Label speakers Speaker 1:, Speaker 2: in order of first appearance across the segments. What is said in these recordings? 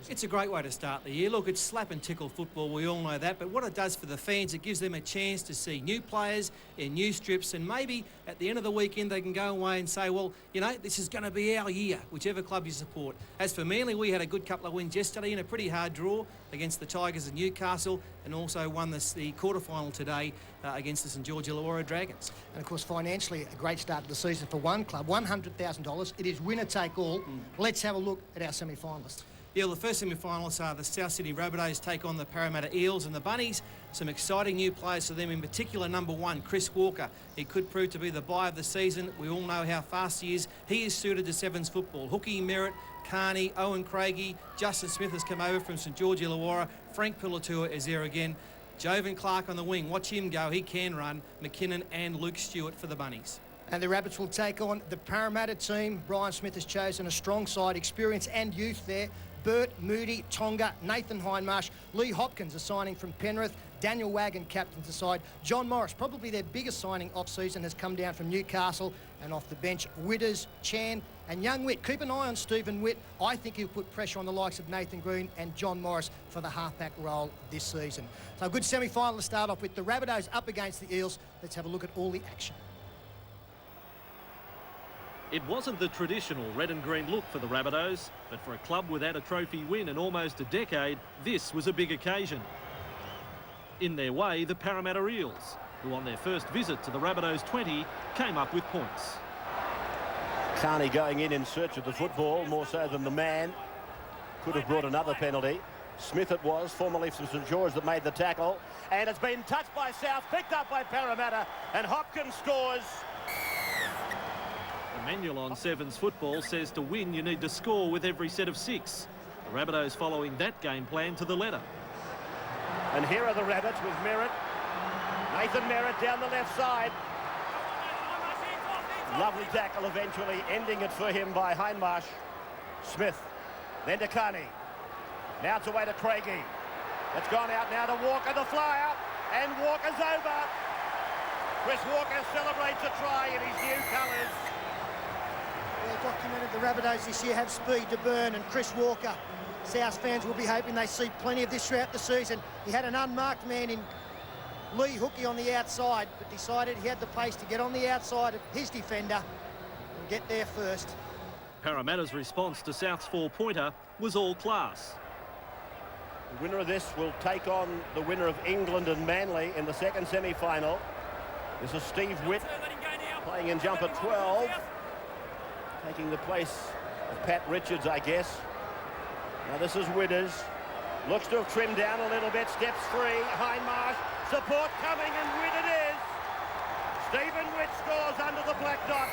Speaker 1: It's a great way to start the year. Look, it's slap and tickle football, we all know that, but what it does for the fans, it gives them a chance to see new players in new strips, and maybe at the end of the weekend they can go away and say, well, you know, this is going to be our year, whichever club you support. As for Manly, we had a good couple of wins yesterday in a pretty hard draw against the Tigers of Newcastle, and also won the quarter-final today against the St George Illawarra Dragons.
Speaker 2: And of course, financially, a great start to the season for one club, $100,000. It is winner-take-all. Let's have a look at our semi-finalists.
Speaker 1: Yeah, well, the first semi-finalists are the South Sydney Rabbitohs take on the Parramatta Eels, and the Bunnies, some exciting new players for them, in particular number 1, Chris Walker. He could prove to be the buy of the season. We all know how fast he is. He is suited to Sevens football. Hookie, Merritt, Carney, Owen Craigie, Justin Smith has come over from St George Illawarra. Frank Pilatua is there again. Jovan Clark on the wing. Watch him go. He can run. McKinnon and Luke Stewart for the Bunnies.
Speaker 2: And the Rabbits will take on the Parramatta team. Brian Smith has chosen a strong side, experience and youth there. Burt, Moody, Tonga, Nathan Hindmarsh, Lee Hopkins, a signing from Penrith, Daniel Wagon captains the side. John Morris, probably their biggest signing off-season, has come down from Newcastle, and off the bench, Witters, Chan and young Witt. Keep an eye on Stephen Witt. I think he'll put pressure on the likes of Nathan Green and John Morris for the halfback role this season. So a good semi-final to start off with. The Rabbitohs up against the Eels. Let's have a look at all the action.
Speaker 3: It wasn't the traditional red and green look for the Rabbitohs, but for a club without a trophy win in almost a decade, this was a big occasion. In their way, the Parramatta Eels, who on their first visit to the Rabbitohs 20, came up with points.
Speaker 4: Carney going in search of the football, more so than the man. Could have brought another penalty. Smith it was, formerly from St George, that made the tackle. And it's been touched by South, picked up by Parramatta, and Hopkins scores.
Speaker 3: The manual on Sevens football says to win you need to score with every set of 6. The Rabbitohs following that game plan to the letter.
Speaker 4: And here are the Rabbits with Merritt. Nathan Merritt down the left side. Lovely tackle eventually, ending it for him by Hindmarsh. Smith, then to Carney. Now it's away to Craigie. It's gone out now to Walker, the flyer, and Walker's over. Chris Walker celebrates a try in his new colours.
Speaker 2: Well documented, the Rabbitohs this year have speed to burn, and Chris Walker, South fans will be hoping they see plenty of this throughout the season. He had an unmarked man in Lee Hookie on the outside, but decided he had the pace to get on the outside of his defender and get there first.
Speaker 3: Parramatta's response to South's 4-pointer was all class.
Speaker 4: The winner of this will take on the winner of England and Manly in the second semi-final. This is Steve Witt playing in jumper 12. Taking the place of Pat Richards, I guess. Now this is Witters. Looks to have trimmed down a little bit. Steps free. Hindmarsh. Support coming, and Witt it is. Stephen Witt scores under the black dot.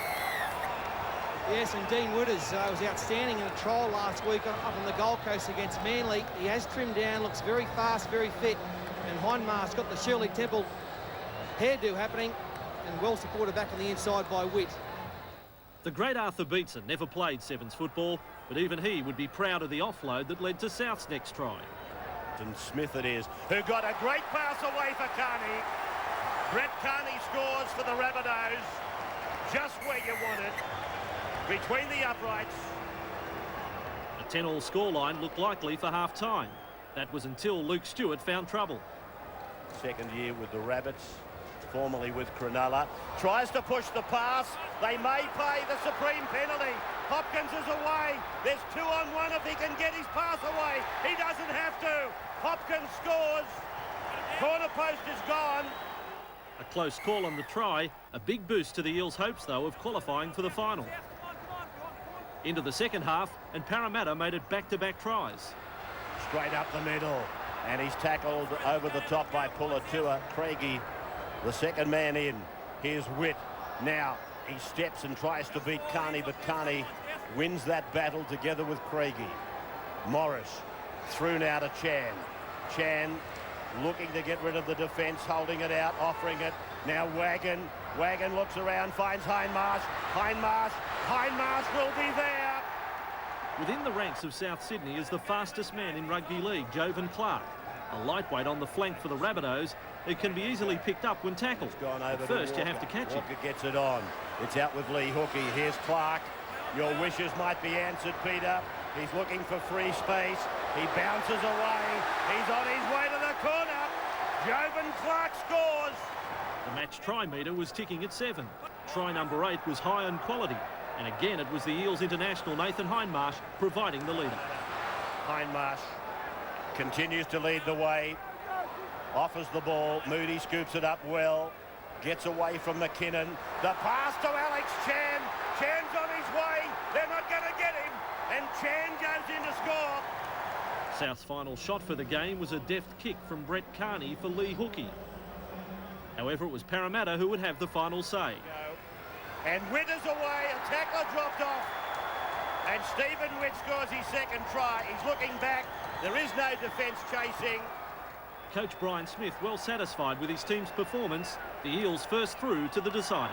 Speaker 1: Yes, and Dean Witters was outstanding in a trial last week up on the Gold Coast against Manly. He has trimmed down, looks very fast, very fit. And Hindmarsh got the Shirley Temple hairdo happening, and well supported back on the inside by Witt.
Speaker 3: The great Arthur Beetson never played Sevens football, but even he would be proud of the offload that led to South's next try.
Speaker 4: And Smith it is, who got a great pass away for Carney. Brett Carney scores for the Rabbitohs, just where you want it, between the uprights.
Speaker 3: A 10-all scoreline looked likely for half-time. That was until Luke Stewart found trouble.
Speaker 4: Second year with the Rabbits, formerly with Cronulla. Tries to push the pass. They may pay the supreme penalty. Hopkins is away. There's 2-on-1 if he can get his pass away. He doesn't have to. Hopkins scores. Corner post is gone.
Speaker 3: A close call on the try. A big boost to the Eels' hopes, though, of qualifying for the final. Into the second half, and Parramatta made it back-to-back tries.
Speaker 4: Straight up the middle. And he's tackled over the top by Pilatua. Craigie, the second man in. Here's Witt. Now he steps and tries to beat Carney, but Carney wins that battle together with Craigie. Morris through now to Chan. Chan looking to get rid of the defence, holding it out, offering it. Now Wagon. Wagon looks around, finds Hindmarsh. Hindmarsh will be there.
Speaker 3: Within the ranks of South Sydney is the fastest man in rugby league, Jovan Clark. A lightweight on the flank for the Rabbitohs. It can be easily picked up when tackled.
Speaker 4: Gone over
Speaker 3: first, you have to catch it.
Speaker 4: Walker gets it on. It's out with Lee Hookie. Here's Clark. Your wishes might be answered, Peter. He's looking for free space. He bounces away. He's on his way to the corner. Jovan Clark scores.
Speaker 3: The match try meter was ticking at 7. Try number 8 was high on quality. And again, it was the Eels international Nathan Hindmarsh providing the leader.
Speaker 4: Hindmarsh continues to lead the way. Offers the ball. Moody scoops it up well. Gets away from McKinnon. The pass to Alex Chan. Chan's on his way. They're not going to get him. And Chan goes in to score.
Speaker 3: South's final shot for the game was a deft kick from Brett Carney for Lee Hookey. However, it was Parramatta who would have the final say.
Speaker 4: And Witters away. A tackler dropped off. And Stephen Witt scores his second try. He's looking back. There is no defence chasing.
Speaker 3: Coach Brian Smith well satisfied with his team's performance. The Eels first through to the decider.